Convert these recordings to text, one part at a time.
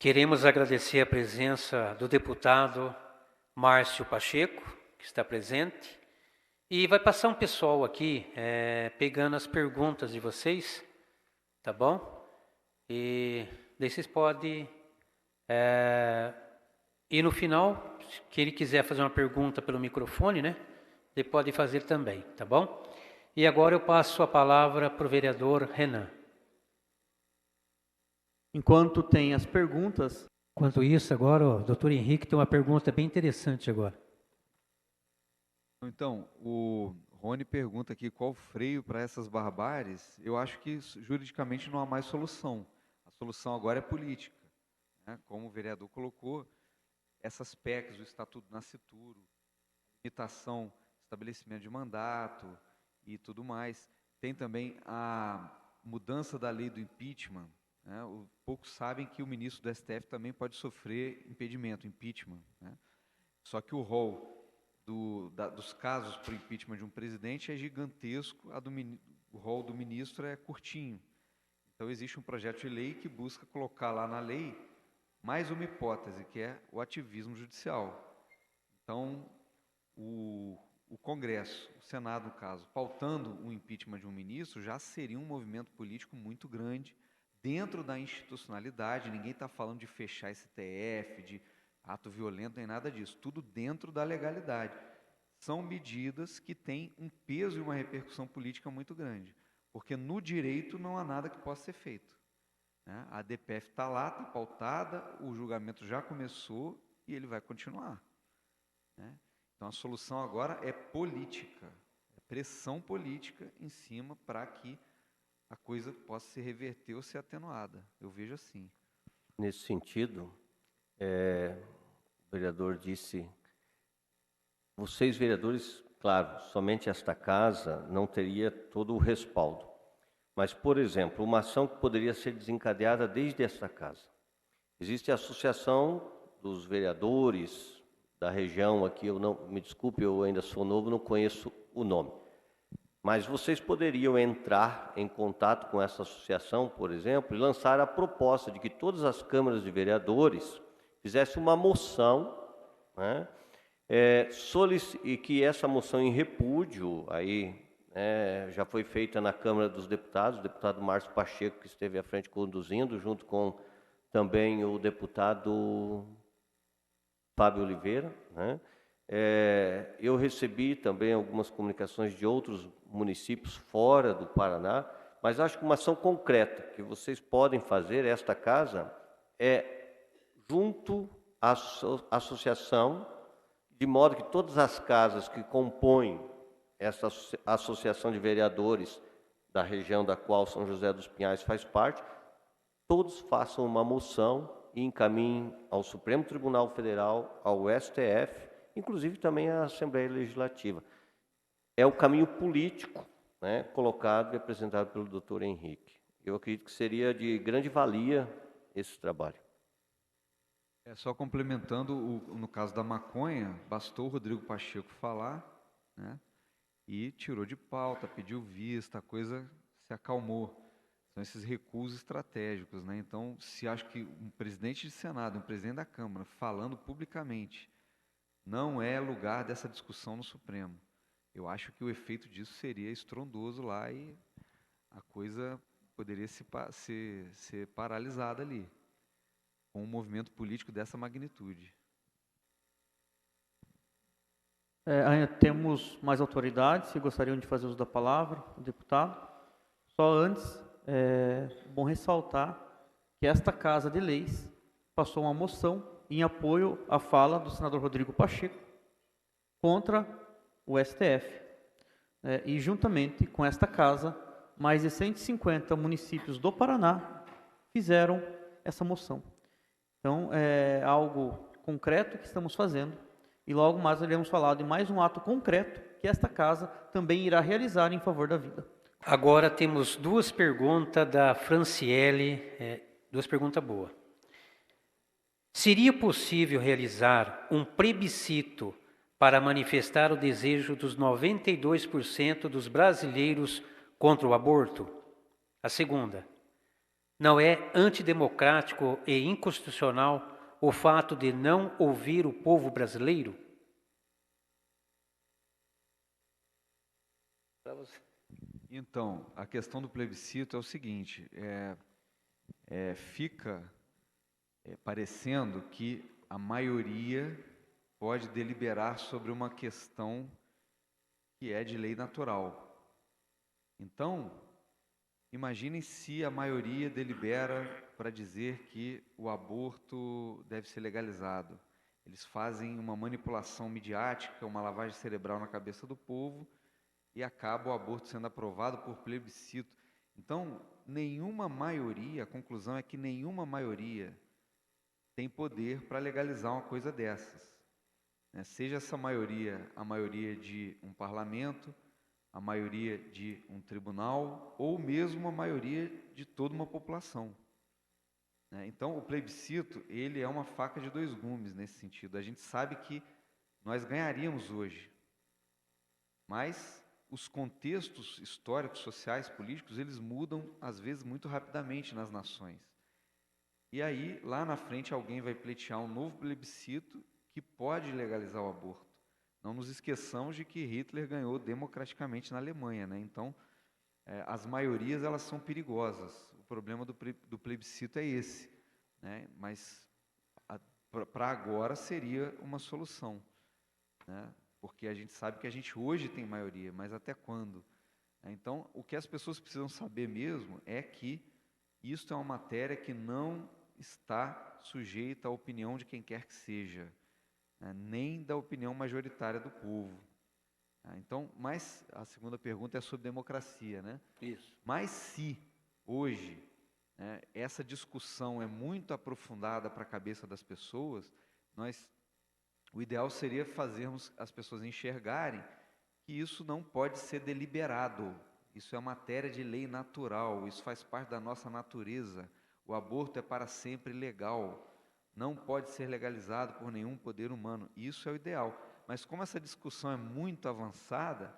Queremos agradecer a presença do deputado Márcio Pacheco, que está presente, e vai passar um pessoal aqui pegando as perguntas de vocês, tá bom? E daí vocês podem, e no final, que ele quiser fazer uma pergunta pelo microfone, né? Ele pode fazer também, tá bom? E agora eu passo a palavra para o vereador Renan. Enquanto tem as perguntas... Enquanto isso, agora o doutor Henrique tem uma pergunta bem interessante agora. Então, o Rony pergunta aqui qual o freio para essas barbáries. Eu acho que juridicamente não há mais solução. A solução agora é política, né? Como o vereador colocou, essas PECs, o Estatuto Nascituro, limitação, estabelecimento de mandato e tudo mais. Tem também a mudança da lei do impeachment, né? Poucos sabem que o ministro do STF também pode sofrer impedimento, impeachment, né? Só que o rol dos casos para o impeachment de um presidente é gigantesco, o rol do ministro é curtinho. Então existe um projeto de lei que busca colocar lá na lei mais uma hipótese, que é o ativismo judicial. Então, o Congresso, o Senado, no caso, pautando o impeachment de um ministro, já seria um movimento político muito grande dentro da institucionalidade. Ninguém está falando de fechar STF, de ato violento, nem nada disso. Tudo dentro da legalidade. São medidas que têm um peso e uma repercussão política muito grande, porque no direito não há nada que possa ser feito, né? A DPF está lá, está pautada, o julgamento já começou e ele vai continuar, né? Então a solução agora é política, é pressão política em cima para que a coisa possa se reverter ou ser atenuada. Eu vejo assim. Nesse sentido, o vereador disse, vocês vereadores, claro, somente esta casa não teria todo o respaldo. Mas, por exemplo, uma ação que poderia ser desencadeada desde esta casa. Existe a associação dos vereadores da região aqui, eu não, me desculpe, eu ainda sou novo, não conheço o nome. Mas vocês poderiam entrar em contato com essa associação, por exemplo, e lançar a proposta de que todas as câmaras de vereadores fizessem uma moção, né, e que essa moção em repúdio aí, já foi feita na Câmara dos Deputados, o deputado Márcio Pacheco, que esteve à frente conduzindo, junto com também o deputado Fábio Oliveira, né? Eu recebi também algumas comunicações de outros municípios fora do Paraná, mas acho que uma ação concreta que vocês podem fazer, esta casa, junto à associação, de modo que todas as casas que compõem essa associação de vereadores da região da qual São José dos Pinhais faz parte, todos façam uma moção e encaminhem ao Supremo Tribunal Federal, ao STF, inclusive também à Assembleia Legislativa. É o caminho político, né, colocado e apresentado pelo doutor Henrique. Eu acredito que seria de grande valia esse trabalho. Só complementando, no caso da maconha, bastou o Rodrigo Pacheco falar, né, e tirou de pauta, pediu vista, a coisa se acalmou. São esses recuos estratégicos, né? Então, se acho que um presidente de Senado, um presidente da Câmara, falando publicamente, não é lugar dessa discussão no Supremo. Eu acho que o efeito disso seria estrondoso lá e a coisa poderia ser paralisada ali, com um movimento político dessa magnitude. Temos mais autoridades que gostariam de fazer uso da palavra, o deputado. Só antes, é bom ressaltar que esta Casa de Leis passou uma moção em apoio à fala do senador Rodrigo Pacheco contra o STF. E juntamente com esta casa, mais de 150 municípios do Paraná fizeram essa moção. Então, é algo concreto que estamos fazendo e logo mais iremos falar de mais um ato concreto que esta casa também irá realizar em favor da vida. Agora temos duas perguntas da Franciele, duas perguntas boas. Seria possível realizar um plebiscito para manifestar o desejo dos 92% dos brasileiros contra o aborto? A segunda, Não é antidemocrático e inconstitucional o fato de não ouvir o povo brasileiro? Para você. Então, a questão do plebiscito é o seguinte, fica parecendo que a maioria pode deliberar sobre uma questão que é de lei natural. Então, imaginem se a maioria delibera para dizer que o aborto deve ser legalizado. Eles fazem uma manipulação midiática, uma lavagem cerebral na cabeça do povo e acaba o aborto sendo aprovado por plebiscito. Então, nenhuma maioria, a conclusão é que nenhuma maioria tem poder para legalizar uma coisa dessas. Seja essa maioria a maioria de um parlamento, a maioria de um tribunal, ou mesmo a maioria de toda uma população. Então, o plebiscito, ele é uma faca de dois gumes nesse sentido. A gente sabe que nós ganharíamos hoje, mas os contextos históricos, sociais, políticos, eles mudam, às vezes, muito rapidamente nas nações. E aí, lá na frente, alguém vai pleitear um novo plebiscito que pode legalizar o aborto. Não nos esqueçamos de que Hitler ganhou democraticamente na Alemanha, né? Então, as maiorias, elas são perigosas. O problema do plebiscito é esse, né? Mas, para agora, seria uma solução, né? Porque a gente sabe que a gente hoje tem maioria, mas até quando? Então, o que as pessoas precisam saber mesmo é que isto é uma matéria que não está sujeita à opinião de quem quer que seja, nem da opinião majoritária do povo. Então, mas a segunda pergunta é sobre democracia, né? Isso. Mas se hoje essa discussão é muito aprofundada para a cabeça das pessoas, o ideal seria fazermos as pessoas enxergarem que isso não pode ser deliberado. Isso é matéria de lei natural, isso faz parte da nossa natureza. O aborto é para sempre legal, não pode ser legalizado por nenhum poder humano. Isso é o ideal. Mas como essa discussão é muito avançada,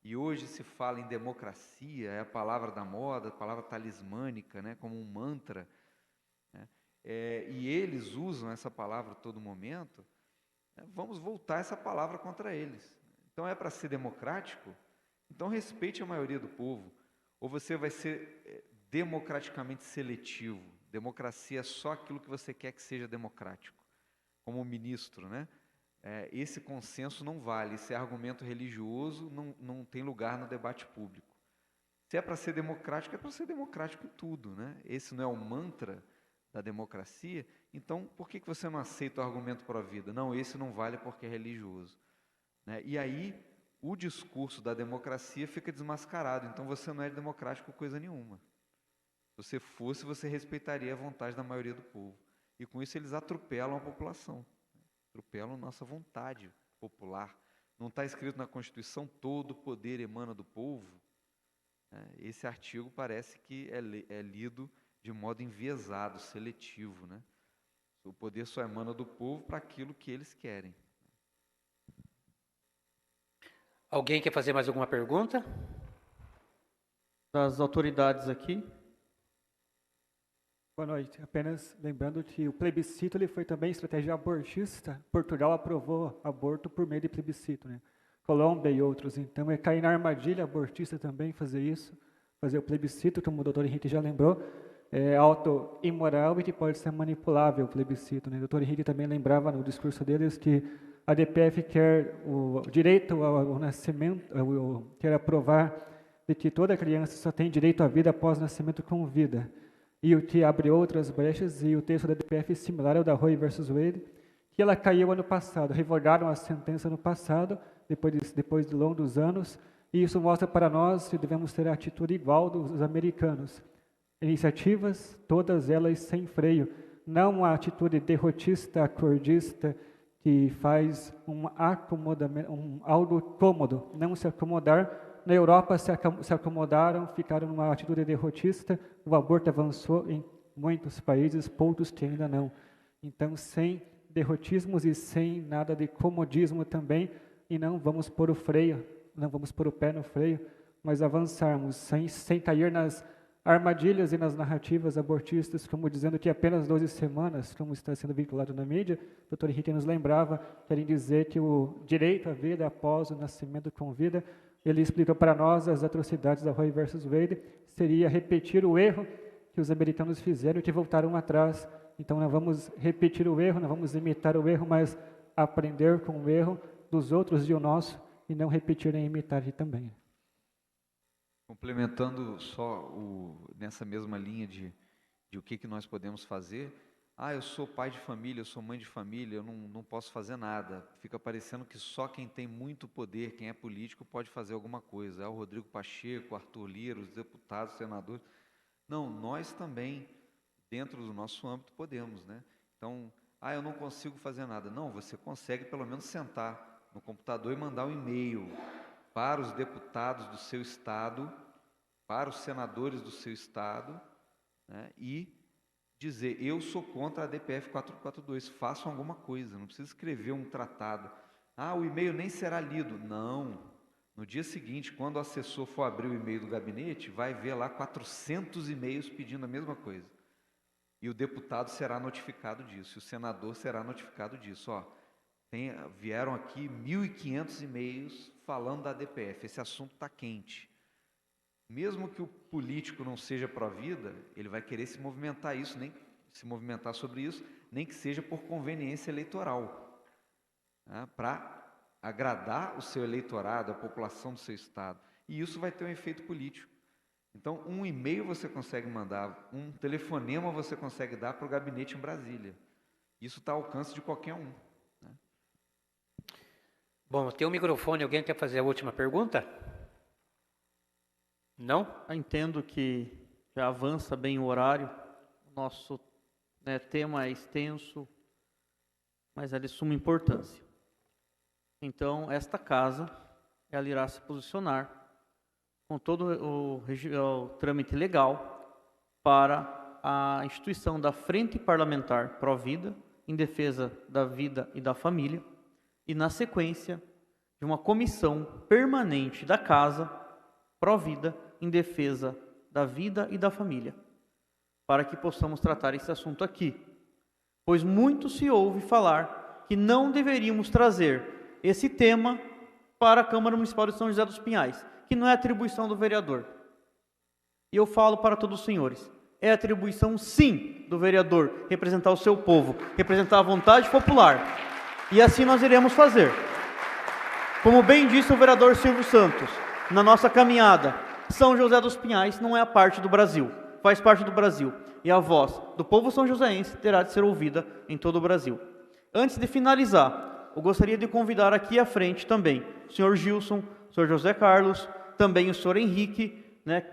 e hoje se fala em democracia, é a palavra da moda, a palavra talismânica, né, como um mantra, né, e eles usam essa palavra a todo momento, vamos voltar essa palavra contra eles. Então é para ser democrático? Então respeite a maioria do povo. Ou você vai ser democraticamente seletivo. Democracia é só aquilo que você quer que seja democrático. Como o ministro, né? Esse consenso não vale. Esse argumento religioso não tem lugar no debate público. Se é para ser democrático, é para ser democrático em tudo, né? Esse não é o mantra da democracia, então por que você não aceita o argumento pró-vida? Não, esse não vale porque é religioso, né? E aí o discurso da democracia fica desmascarado, então você não é democrático coisa nenhuma. Se você fosse, você respeitaria a vontade da maioria do povo. E com isso eles atropelam a população, atropelam nossa vontade popular. Não está escrito na Constituição, todo poder emana do povo? Esse artigo parece que é lido de modo enviesado, seletivo, né? O poder só emana do povo para aquilo que eles querem. Alguém quer fazer mais alguma pergunta? Das autoridades aqui. Boa noite. Apenas lembrando que o plebiscito ele foi também estratégia abortista. Portugal aprovou aborto por meio de plebiscito, né? Colômbia e outros. Então, é cair na armadilha abortista também fazer isso, fazer o plebiscito, como o doutor Henrique já lembrou, é auto-imoral e que pode ser manipulável o plebiscito, né? O doutor Henrique também lembrava no discurso deles que a DPF quer o direito ao nascimento, quer aprovar de que toda criança só tem direito à vida após o nascimento com vida. E o que abre outras brechas, e o texto da DPF é similar ao da Roe versus Wade, que ela caiu ano passado, revogaram a sentença no passado, depois de longos anos, e isso mostra para nós que devemos ter a atitude igual dos americanos. Iniciativas, todas elas sem freio, não uma atitude derrotista, acordista, que faz algo cômodo, não se acomodar. Na Europa se acomodaram, ficaram numa atitude derrotista, o aborto avançou em muitos países, poucos que ainda não. Então, sem derrotismos e sem nada de comodismo também, e não vamos pôr o freio, não vamos pôr o pé no freio, mas avançarmos sem cair armadilhas e nas narrativas abortistas, como dizendo que apenas 12 semanas, como está sendo vinculado na mídia. O doutor Henrique nos lembrava, querem dizer que o direito à vida após o nascimento com vida, ele explica para nós as atrocidades da Roe versus Wade, seria repetir o erro que os americanos fizeram e que voltaram atrás. Então, não vamos repetir o erro, não vamos imitar o erro, mas aprender com o erro dos outros e o nosso, e não repetir nem imitar também. Complementando só nessa mesma linha de o que nós podemos fazer. Eu sou pai de família, eu sou mãe de família, eu não posso fazer nada. Fica parecendo que só quem tem muito poder, quem é político, pode fazer alguma coisa. O Rodrigo Pacheco, o Arthur Lira, os deputados, os senadores. Não, nós também, dentro do nosso âmbito, podemos, né? Então, eu não consigo fazer nada. Não, você consegue pelo menos sentar no computador e mandar um e-mail para os deputados do seu estado, para os senadores do seu estado, né, e dizer, eu sou contra a DPF 442, façam alguma coisa, não precisa escrever um tratado. O e-mail nem será lido. Não, no dia seguinte, quando o assessor for abrir o e-mail do gabinete, vai ver lá 400 e-mails pedindo a mesma coisa. E o deputado será notificado disso, e o senador será notificado disso. Vieram aqui 1.500 e-mails falando da DPF, esse assunto está quente. Mesmo que o político não seja pró-vida, ele vai querer se movimentar sobre isso, nem que seja por conveniência eleitoral, né, para agradar o seu eleitorado, a população do seu estado. E isso vai ter um efeito político. Então, um e-mail você consegue mandar, um telefonema você consegue dar para o gabinete em Brasília. Isso está ao alcance de qualquer um. Bom, tem um microfone, alguém quer fazer a última pergunta? Não? Entendo que já avança bem o horário, o nosso tema é extenso, mas é de suma importância. Então, esta casa, ela irá se posicionar com todo o trâmite legal para a instituição da Frente Parlamentar Pró-Vida, em defesa da vida e da família, e na sequência de uma comissão permanente da Casa Pró-Vida em defesa da vida e da família, para que possamos tratar esse assunto aqui. Pois muito se ouve falar que não deveríamos trazer esse tema para a Câmara Municipal de São José dos Pinhais, que não é atribuição do vereador. E eu falo para todos os senhores, é atribuição sim do vereador representar o seu povo, representar a vontade popular. E assim nós iremos fazer. Como bem disse o vereador Silvio Santos, na nossa caminhada, São José dos Pinhais não é a parte do Brasil, faz parte do Brasil. E a voz do povo são-joséense terá de ser ouvida em todo o Brasil. Antes de finalizar, eu gostaria de convidar aqui à frente também o senhor Gilson, o senhor José Carlos, também o senhor Henrique,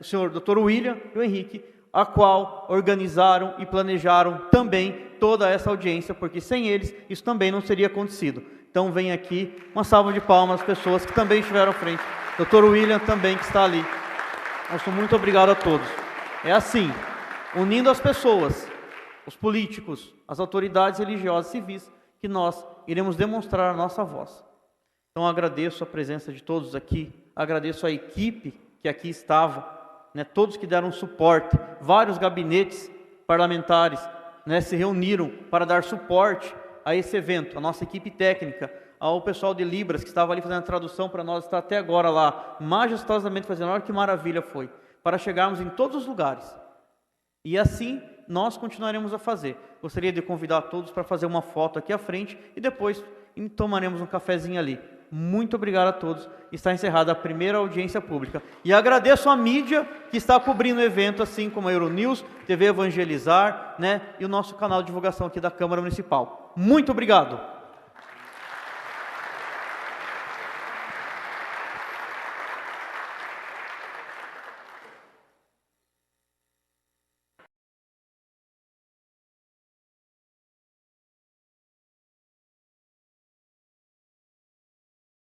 o senhor Dr. William e o Henrique, a qual organizaram e planejaram também toda essa audiência, porque sem eles isso também não teria acontecido. Então vem aqui uma salva de palmas às pessoas que também estiveram à frente. Dr. William também que está ali. Nosso muito obrigado a todos. É assim, unindo as pessoas, os políticos, as autoridades religiosas e civis, que nós iremos demonstrar a nossa voz. Então agradeço a presença de todos aqui, agradeço a equipe que aqui estava, todos que deram suporte, vários gabinetes parlamentares se reuniram para dar suporte a esse evento, a nossa equipe técnica, ao pessoal de Libras que estava ali fazendo a tradução para nós, está até agora lá, majestosamente fazendo, olha que maravilha foi, para chegarmos em todos os lugares. E assim nós continuaremos a fazer. Gostaria de convidar todos para fazer uma foto aqui à frente e depois tomaremos um cafezinho ali. Muito obrigado a todos. Está encerrada a primeira audiência pública. E agradeço a mídia que está cobrindo o evento, assim como a Euronews, TV Evangelizar, e o nosso canal de divulgação aqui da Câmara Municipal. Muito obrigado.